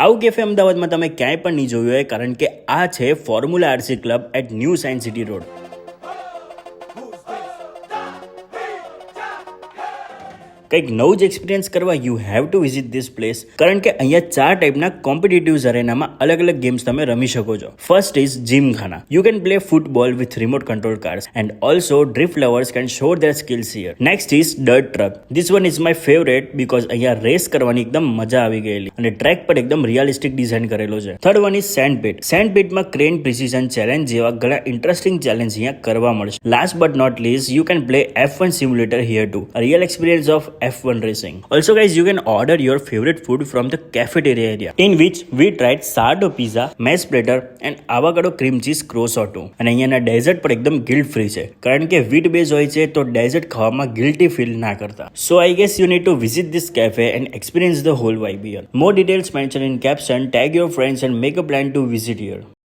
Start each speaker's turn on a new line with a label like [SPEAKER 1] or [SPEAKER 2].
[SPEAKER 1] આવું કેફે અમદાવાદમાં તમે ક્યાંય પણ નહીં જોયું હોય, કારણ કે આ છે formula RC club at new science city road. કંઈક નવું જ એક્સપિરિયન્સ કરવા you have to visit this place, કારણ કે અહીંયા 4 ટાઈપના કોમ્પિટિટિવ્સ અરેનામાં અલગ અલગ ગેમ્સ તમે રમી શકો છો. First is gymkhana. You can play football with remote control cars and also drift lovers can show there skills here. Next is dirt truck. This one is my favourite because અહીંયા રેસ કરવાની એકદમ મજા આવી ગયેલી અને ટ્રેક પર એકદમ realistic design કરેલો છે. Third one is sand pit. Sand પીટમાં ક્રેન પ્રિસિઝન ચેલેન્જ જેવા ઘણા ઇન્ટરેસ્ટિંગ ચેલેન્જ અહીંયા કરવા મળશે. Last but not least, you can play F1 simulator here too, a real experience of F1 racing. Also guys, you can order your favorite food from the cafeteria area, in which we tried sourdough pizza, mashed platter and avocado cream cheese croissant too. અને અહીંયાના dessert પર એકદમ guilt free છે, કારણ કે વીટ base હોય છે તો ડેઝર્ટ ખાવામાં ગિલ્ટી ફીલ ના કરતા. So I guess you need to visit this cafe and experience the whole vibe here. More details mentioned in caption. Tag your friends and make a plan to visit here.